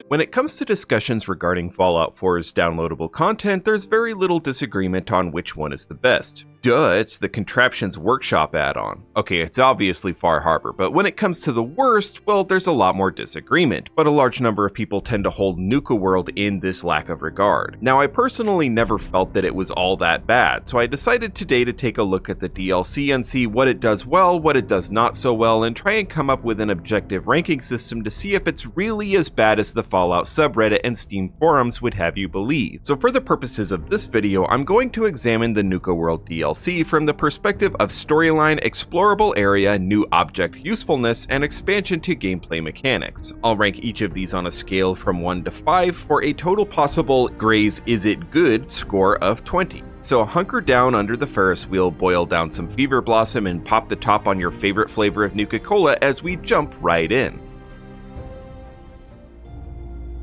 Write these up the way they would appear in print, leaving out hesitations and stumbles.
When it comes to discussions regarding Fallout 4's downloadable content, there's very little disagreement on which one is the best. Duh, it's the Contraptions Workshop add-on. Okay, it's obviously Far Harbor, but when it comes to the worst, well, there's a lot more disagreement, but a large number of people tend to hold Nukaworld in this lack of regard. Now, I personally never felt that it was all that bad, so I decided today to take a look at the DLC and see what it does well, what it does not so well, and try and come up with an objective ranking system to see if it's really as bad as the Fallout subreddit and Steam forums would have you believe. So for the purposes of this video, I'm going to examine the Nukaworld DLC from the perspective of storyline, explorable area, new object usefulness, and expansion to gameplay mechanics. I'll rank each of these on a scale from 1 to 5 for a total possible Gray's Is It Good score of 20. So hunker down under the Ferris wheel, boil down some Fever Blossom, and pop the top on your favorite flavor of Nuka-Cola as we jump right in.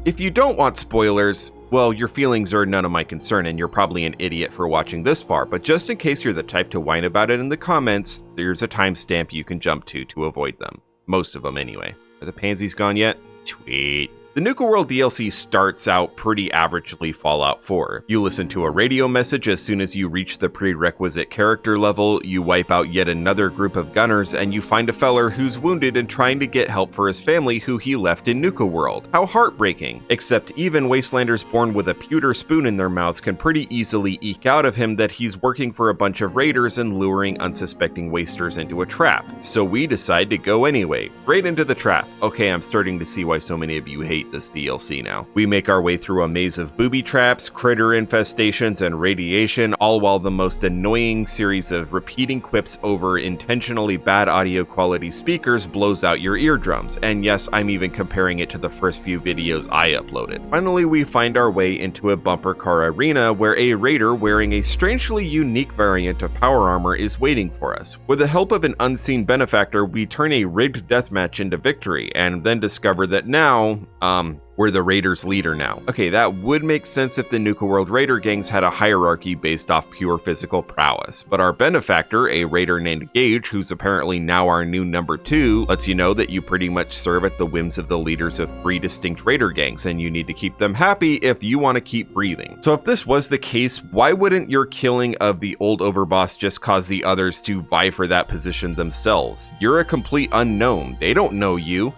If you don't want spoilers, well, your feelings are none of my concern and you're probably an idiot for watching this far, but just in case you're the type to whine about it in the comments, there's a timestamp you can jump to avoid them. Most of them anyway. Are the pansies gone yet? Sweet. The Nukaworld DLC starts out pretty averagely Fallout 4. You listen to a radio message as soon as you reach the prerequisite character level, you wipe out yet another group of gunners, and you find a feller who's wounded and trying to get help for his family who he left in Nukaworld. How heartbreaking. Except even wastelanders born with a pewter spoon in their mouths can pretty easily eke out of him that he's working for a bunch of raiders and luring unsuspecting wasters into a trap. So we decide to go anyway, right into the trap. Okay, I'm starting to see why so many of you hate this DLC now. We make our way through a maze of booby traps, critter infestations, and radiation, all while the most annoying series of repeating quips over intentionally bad audio quality speakers blows out your eardrums, and yes, I'm even comparing it to the first few videos I uploaded. Finally, we find our way into a bumper car arena where a raider wearing a strangely unique variant of power armor is waiting for us. With the help of an unseen benefactor, we turn a rigged deathmatch into victory, and then discover that now, we're the Raiders' leader now. Okay, that would make sense if the Nukaworld Raider gangs had a hierarchy based off pure physical prowess, but our benefactor, a Raider named Gage, who's apparently now our new number 2, lets you know that you pretty much serve at the whims of the leaders of 3 distinct Raider gangs, and you need to keep them happy if you want to keep breathing. So if this was the case, why wouldn't your killing of the old overboss just cause the others to vie for that position themselves? You're a complete unknown. They don't know you.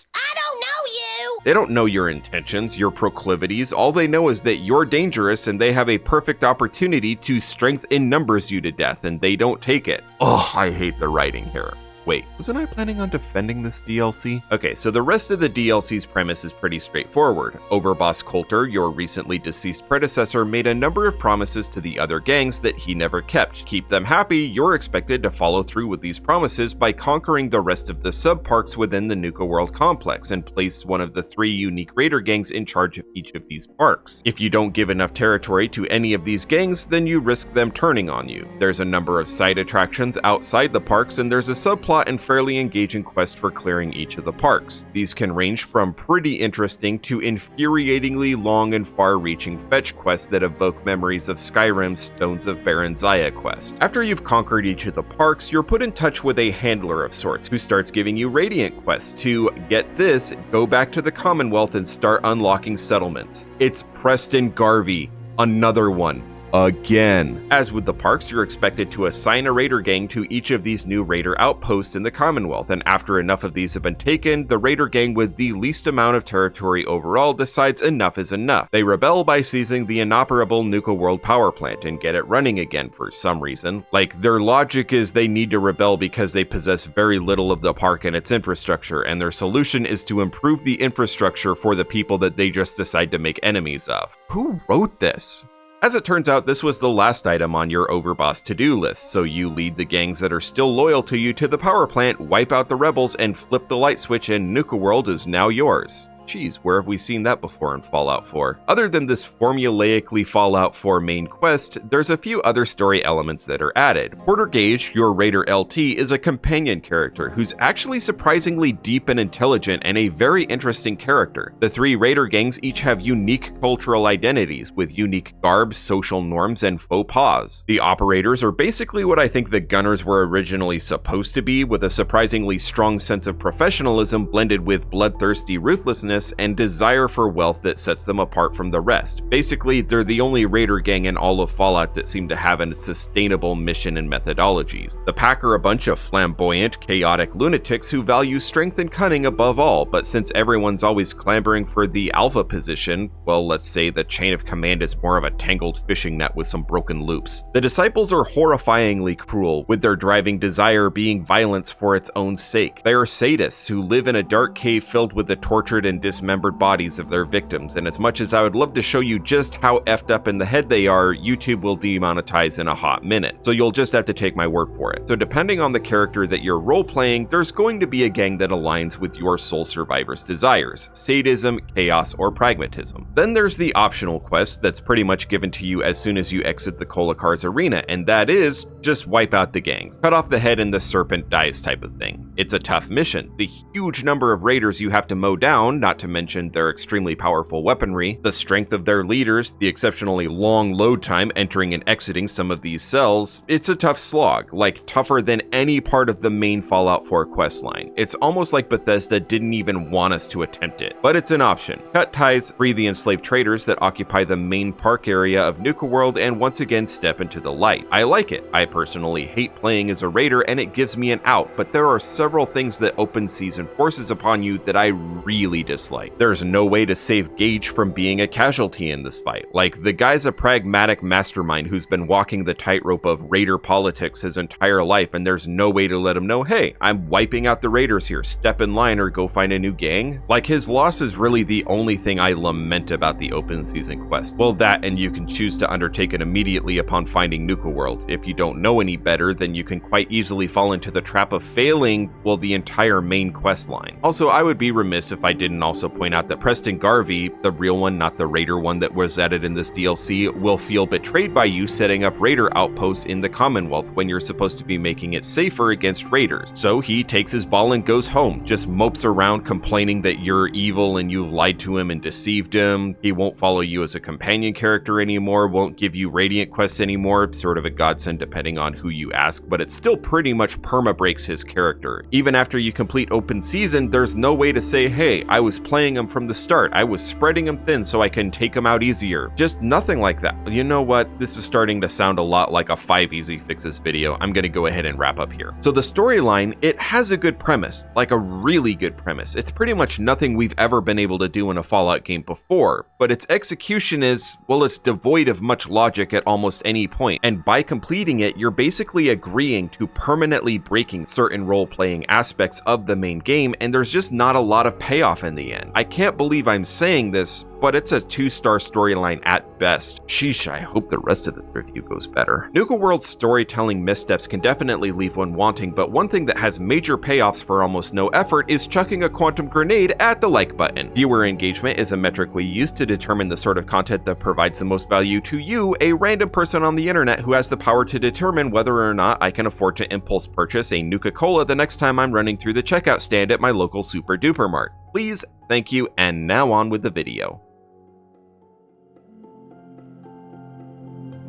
They don't know your intentions, your proclivities. All they know is that you're dangerous and they have a perfect opportunity to strength in numbers you to death, and they don't take it. Ugh, I hate the writing here. Wait, wasn't I planning on defending this DLC? Okay, so the rest of the DLC's premise is pretty straightforward. Overboss Coulter, your recently deceased predecessor, made a number of promises to the other gangs that he never kept. To keep them happy, you're expected to follow through with these promises by conquering the rest of the sub-parks within the Nukaworld complex and place one of the 3 unique raider gangs in charge of each of these parks. If you don't give enough territory to any of these gangs, then you risk them turning on you. There's a number of side attractions outside the parks, and there's a subplot and fairly engaging quest for clearing each of the parks. These can range from pretty interesting to infuriatingly long and far-reaching fetch quests that evoke memories of Skyrim's Stones of Baron Zaya quest. After you've conquered each of the parks, you're put in touch with a handler of sorts who starts giving you Radiant quests to, get this, go back to the Commonwealth and start unlocking settlements. It's Preston Garvey, another one. Again. As with the parks, you're expected to assign a raider gang to each of these new raider outposts in the Commonwealth, and after enough of these have been taken, the raider gang with the least amount of territory overall decides enough is enough. They rebel by seizing the inoperable Nukaworld power plant and get it running again for some reason. Like, their logic is they need to rebel because they possess very little of the park and its infrastructure, and their solution is to improve the infrastructure for the people that they just decide to make enemies of. Who wrote this? As it turns out, this was the last item on your overboss to-do list, so you lead the gangs that are still loyal to you to the power plant, wipe out the rebels, and flip the light switch, and Nukaworld is now yours. Geez, where have we seen that before in Fallout 4? Other than this formulaically Fallout 4 main quest, there's a few other story elements that are added. Porter Gage, your Raider LT, is a companion character who's actually surprisingly deep and intelligent and a very interesting character. The 3 Raider gangs each have unique cultural identities with unique garbs, social norms, and faux pas. The operators are basically what I think the gunners were originally supposed to be, with a surprisingly strong sense of professionalism blended with bloodthirsty ruthlessness selfishness and desire for wealth that sets them apart from the rest. Basically, they're the only raider gang in all of Fallout that seem to have a sustainable mission and methodologies. The pack are a bunch of flamboyant, chaotic lunatics who value strength and cunning above all, but since everyone's always clamoring for the alpha position, well, let's say the chain of command is more of a tangled fishing net with some broken loops. The disciples are horrifyingly cruel, with their driving desire being violence for its own sake. They are sadists who live in a dark cave filled with the tortured and dismembered bodies of their victims, and as much as I would love to show you just how effed up in the head they are, YouTube will demonetize in a hot minute, so you'll just have to take my word for it. So depending on the character that you're role-playing, there's going to be a gang that aligns with your soul survivor's desires: sadism, chaos, or pragmatism. Then there's the optional quest that's pretty much given to you as soon as you exit the Kolokar's arena, and that is just wipe out the gangs. Cut off the head and the serpent dies type of thing. It's a tough mission. The huge number of raiders you have to mow down, not to mention their extremely powerful weaponry, the strength of their leaders, the exceptionally long load time entering and exiting some of these cells, it's a tough slog, like tougher than any part of the main Fallout 4 questline. It's almost like Bethesda didn't even want us to attempt it, but it's an option. Cut ties, free the enslaved traders that occupy the main park area of Nukaworld, and once again step into the light. I like it. I personally hate playing as a raider and it gives me an out, but there are several things that open season forces upon you that I really dislike. There's no way to save Gage from being a casualty in this fight. Like, the guy's a pragmatic mastermind who's been walking the tightrope of raider politics his entire life, and there's no way to let him know, hey, I'm wiping out the raiders here, step in line or go find a new gang. Like, his loss is really the only thing I lament about the open season quest. Well, that, and you can choose to undertake it immediately upon finding Nukaworld. If you don't know any better, then you can quite easily fall into the trap of failing, well, the entire main quest line. Also, I would be remiss if I didn't also point out that Preston Garvey, the real one, not the raider one that was added in this DLC, will feel betrayed by you setting up raider outposts in the Commonwealth when you're supposed to be making it safer against raiders. So he takes his ball and goes home, just mopes around complaining that you're evil and you've lied to him and deceived him. He won't follow you as a companion character anymore, won't give you Radiant quests anymore, sort of a godsend depending on who you ask, but it still pretty much perma-breaks his character. Even after you complete open season, there's no way to say, hey, I was playing him from the start, I was spreading him thin so I can take him out easier. Just nothing like that. You know what? This is starting to sound a lot like a 5 easy fixes video. I'm gonna go ahead and wrap up here. So the storyline, it has a good premise, like a really good premise. It's pretty much nothing we've ever been able to do in a Fallout game before, but its execution is, well, it's devoid of much logic at almost any point, and by completing it, you're basically agreeing to permanently breaking certain role-playing aspects of the main game, and there's just not a lot of payoff in the end. I can't believe I'm saying this, but it's a 2-star storyline at best. Sheesh, I hope the rest of this review goes better. Nukaworld's storytelling missteps can definitely leave one wanting, but one thing that has major payoffs for almost no effort is chucking a quantum grenade at the like button. Viewer engagement is a metric we use to determine the sort of content that provides the most value to you, a random person on the internet who has the power to determine whether or not I can afford to impulse purchase a Nuka-Cola the next time I'm running through the checkout stand at my local Super Duper Mart. Please, thank you, and now on with the video.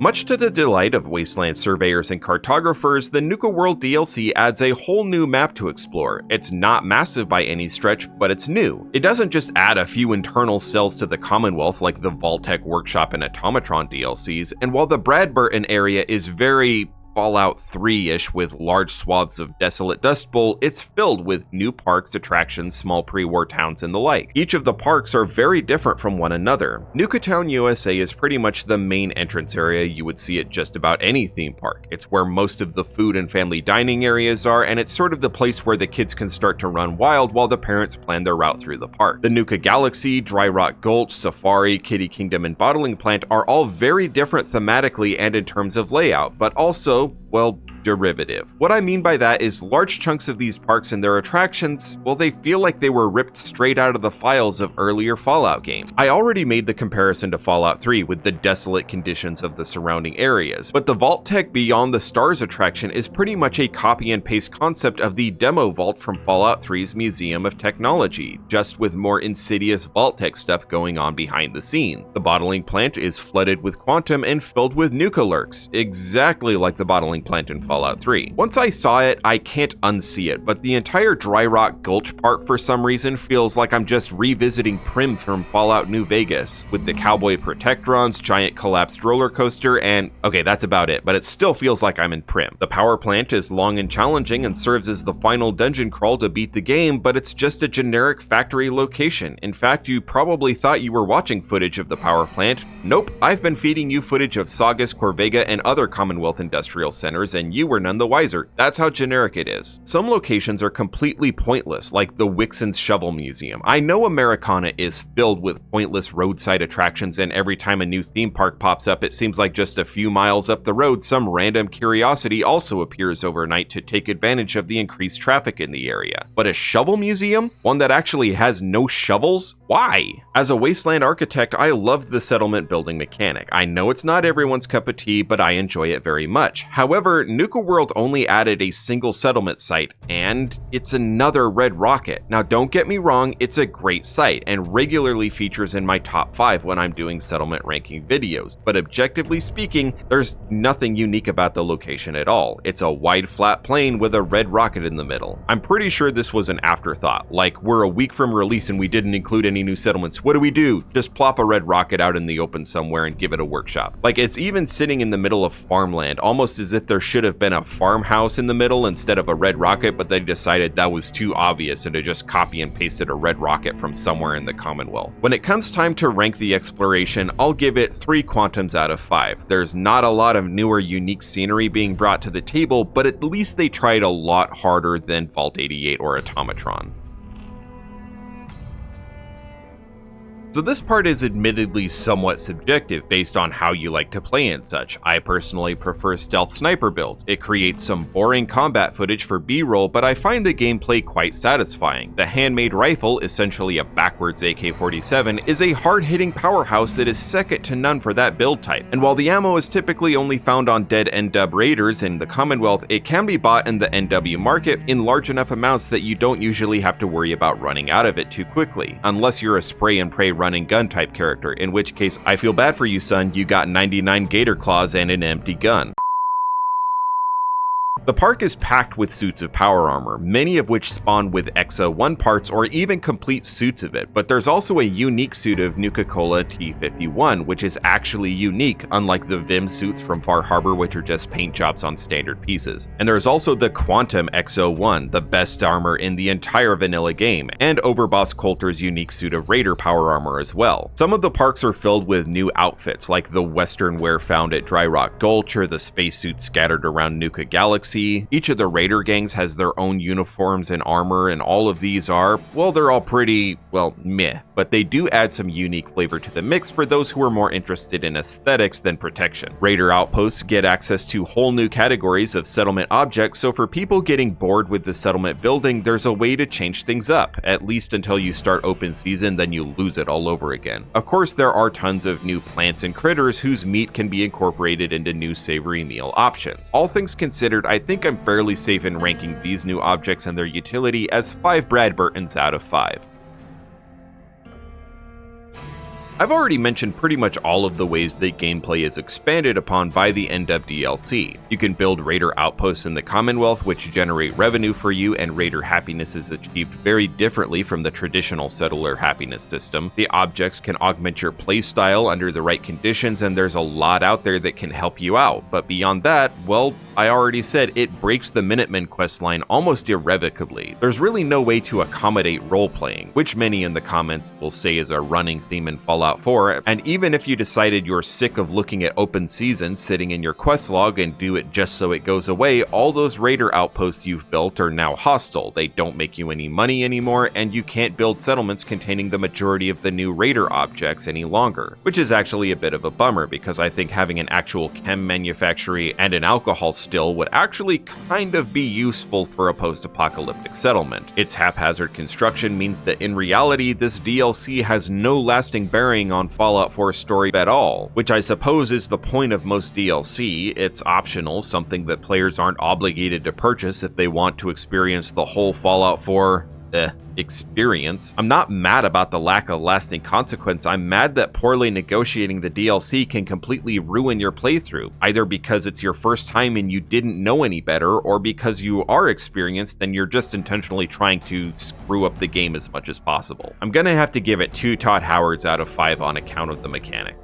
Much to the delight of wasteland surveyors and cartographers, the Nukaworld DLC adds a whole new map to explore. It's not massive by any stretch, but it's new. It doesn't just add a few internal cells to the Commonwealth like the Vault-Tec Workshop and Automatron DLCs, and while the Bradburton area is very Fallout 3-ish with large swaths of desolate Dust Bowl, it's filled with new parks, attractions, small pre-war towns, and the like. Each of the parks are very different from one another. Nukatown, USA is pretty much the main entrance area you would see at just about any theme park. It's where most of the food and family dining areas are, and it's sort of the place where the kids can start to run wild while the parents plan their route through the park. The Nuka Galaxy, Dry Rock Gulch, Safari, Kitty Kingdom, and Bottling Plant are all very different thematically and in terms of layout, but also, well, derivative. What I mean by that is large chunks of these parks and their attractions, well, they feel like they were ripped straight out of the files of earlier Fallout games. I already made the comparison to Fallout 3 with the desolate conditions of the surrounding areas, but the Vault-Tec Beyond the Stars attraction is pretty much a copy and paste concept of the demo vault from Fallout 3's Museum of Technology, just with more insidious Vault-Tec stuff going on behind the scenes. The bottling plant is flooded with quantum and filled with Nuka lurks, exactly like the bottling plant in Fallout 3. Once I saw it, I can't unsee it, but the entire Dry Rock Gulch part for some reason feels like I'm just revisiting Primm from Fallout New Vegas, with the cowboy protectrons, giant collapsed roller coaster, and okay, that's about it, but it still feels like I'm in Primm. The power plant is long and challenging and serves as the final dungeon crawl to beat the game, but it's just a generic factory location. In fact, you probably thought you were watching footage of the power plant. Nope, I've been feeding you footage of Saugus, Corvega, and other Commonwealth industrial centers, and you were none the wiser. That's how generic it is. Some locations are completely pointless, like the Wixon's Shovel Museum. I know Americana is filled with pointless roadside attractions, and every time a new theme park pops up, it seems like just a few miles up the road, some random curiosity also appears overnight to take advantage of the increased traffic in the area. But a shovel museum? One that actually has no shovels? Why? As a wasteland architect, I love the settlement building mechanic. I know it's not everyone's cup of tea, but I enjoy it very much. However, Nukaworld only added a single settlement site, and it's another Red Rocket. Now don't get me wrong, it's a great site, and regularly features in my top 5 when I'm doing settlement ranking videos, but objectively speaking, there's nothing unique about the location at all. It's a wide flat plain with a red rocket in the middle. I'm pretty sure this was an afterthought, like we're a week from release and we didn't include any new settlements. What do? Just plop a red rocket out in the open somewhere and give it a workshop. Like, it's even sitting in the middle of farmland, almost as if there should have been a farmhouse in the middle instead of a red rocket, but they decided that was too obvious and to just copy and pasted a red rocket from somewhere in the Commonwealth. When it comes time to rank the exploration, I'll give it 3 quantums out of 5. There's not a lot of newer unique scenery being brought to the table, but at least they tried a lot harder than Vault 88 or Automatron. So this part is admittedly somewhat subjective based on how you like to play and such. I personally prefer stealth sniper builds. It creates some boring combat footage for B-roll, but I find the gameplay quite satisfying. The handmade rifle, essentially a backwards AK-47, is a hard-hitting powerhouse that is second to none for that build type. And while the ammo is typically only found on dead NW raiders in the Commonwealth, it can be bought in the NW market in large enough amounts that you don't usually have to worry about running out of it too quickly, unless you're a spray and pray run and gun type character, in which case I feel bad for you, son, you got 99 gator claws and an empty gun. The park is packed with suits of power armor, many of which spawn with EXA 1 parts or even complete suits of it, but there's also a unique suit of Nuka-Cola T51, which is actually unique, unlike the Vim suits from Far Harbor, which are just paint jobs on standard pieces. And there's also the Quantum XO1, the best armor in the entire vanilla game, and Overboss Coulter's unique suit of Raider power armor as well. Some of the parks are filled with new outfits, like the Western wear found at Dry Rock Gulch or the spacesuits scattered around Nuka Galaxy. Each of the raider gangs has their own uniforms and armor, and all of these are, well, they're all pretty, well, meh, but they do add some unique flavor to the mix for those who are more interested in aesthetics than protection. Raider outposts get access to whole new categories of settlement objects, so for people getting bored with the settlement building, there's a way to change things up, at least until you start open season, then you lose it all over again. Of course, there are tons of new plants and critters whose meat can be incorporated into new savory meal options. All things considered, I think I'm fairly safe in ranking these new objects and their utility as 5 Brad Burtons out of 5. I've already mentioned pretty much all of the ways that gameplay is expanded upon by the NW DLC. You can build raider outposts in the Commonwealth, which generate revenue for you, and raider happiness is achieved very differently from the traditional settler happiness system. The objects can augment your playstyle under the right conditions, and there's a lot out there that can help you out. But beyond that, well, I already said it breaks the Minutemen questline almost irrevocably. There's really no way to accommodate role-playing, which many in the comments will say is a running theme in Fallout 4, and even if you decided you're sick of looking at open seasons sitting in your quest log and do it just so it goes away, all those raider outposts you've built are now hostile. They don't make you any money anymore, and you can't build settlements containing the majority of the new raider objects any longer, which is actually a bit of a bummer because I think having an actual chem manufactory and an alcohol still would actually kind of be useful for a post-apocalyptic settlement. Its haphazard construction means that in reality this DLC has no lasting bearing on Fallout 4's story at all, which I suppose is the point of most DLC. It's optional, something that players aren't obligated to purchase if they want to experience the whole Fallout 4 experience. I'm not mad about the lack of lasting consequence. I'm mad that poorly negotiating the DLC can completely ruin your playthrough, either because it's your first time and you didn't know any better, or because you are experienced and you're just intentionally trying to screw up the game as much as possible. I'm gonna have to give it 2 Todd Howards out of 5 on account of the mechanic.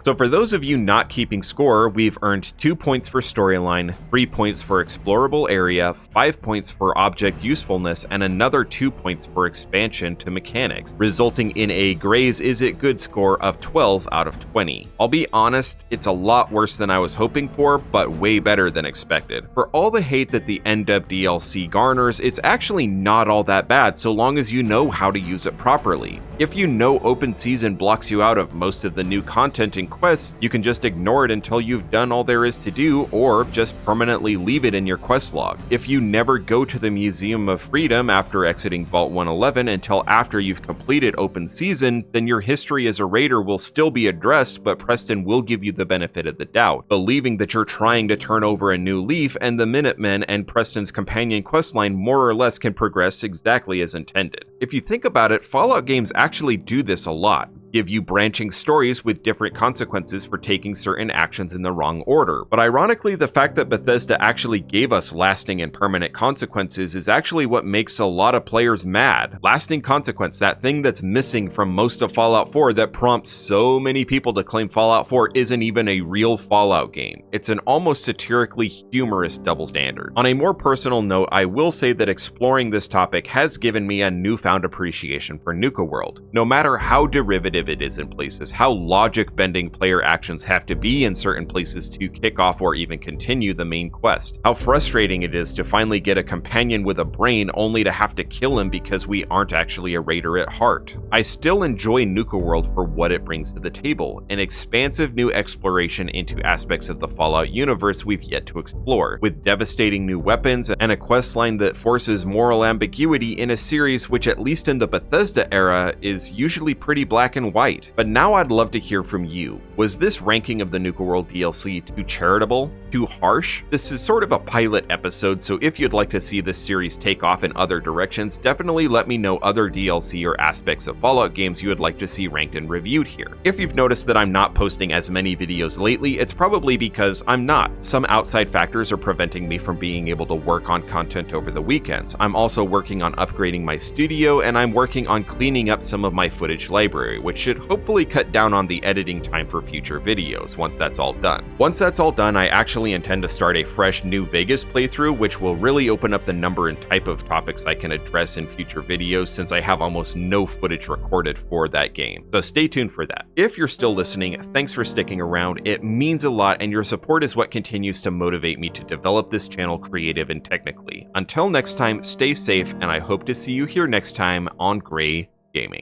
So for those of you not keeping score, we've earned 2 points for storyline, 3 points for explorable area, 5 points for object usefulness, and another 2 points for expansion to mechanics, resulting in a Gray's Is It Good score of 12 out of 20. I'll be honest, it's a lot worse than I was hoping for, but way better than expected. For all the hate that the NW DLC garners, it's actually not all that bad so long as you know how to use it properly. If you know open season blocks you out of most of the new content and quests, you can just ignore it until you've done all there is to do, or just permanently leave it in your quest log. If you never go to the Museum of Freedom after exiting Vault 111 until after you've completed open season, then your history as a raider will still be addressed, but Preston will give you the benefit of the doubt, believing that you're trying to turn over a new leaf, and the Minutemen and Preston's companion questline more or less can progress exactly as intended. If you think about it, Fallout games actually do this a lot. Give you branching stories with different consequences for taking certain actions in the wrong order. But ironically, the fact that Bethesda actually gave us lasting and permanent consequences is actually what makes a lot of players mad. Lasting consequence, that thing that's missing from most of Fallout 4 that prompts so many people to claim Fallout 4 isn't even a real Fallout game. It's an almost satirically humorous double standard. On a more personal note, I will say that exploring this topic has given me a newfound appreciation for Nukaworld. No matter how derivative it is in places, how logic-bending player actions have to be in certain places to kick off or even continue the main quest, how frustrating it is to finally get a companion with a brain only to have to kill him because we aren't actually a raider at heart. I still enjoy Nukaworld for what it brings to the table, an expansive new exploration into aspects of the Fallout universe we've yet to explore, with devastating new weapons and a questline that forces moral ambiguity in a series which, at least in the Bethesda era, is usually pretty black and white. But now I'd love to hear from you. Was this ranking of the Nukaworld DLC too charitable? Too harsh? This is sort of a pilot episode, so if you'd like to see this series take off in other directions, definitely let me know other DLC or aspects of Fallout games you would like to see ranked and reviewed here. If you've noticed that I'm not posting as many videos lately, it's probably because I'm not. Some outside factors are preventing me from being able to work on content over the weekends. I'm also working on upgrading my studio, and I'm working on cleaning up some of my footage library, which should hopefully cut down on the editing time for future videos once that's all done. Once that's all done, I actually intend to start a fresh New Vegas playthrough, which will really open up the number and type of topics I can address in future videos since I have almost no footage recorded for that game. So stay tuned for that. If you're still listening, thanks for sticking around. It means a lot, and your support is what continues to motivate me to develop this channel creative and technically. Until next time, stay safe, and I hope to see you here next time on Gray Gaming.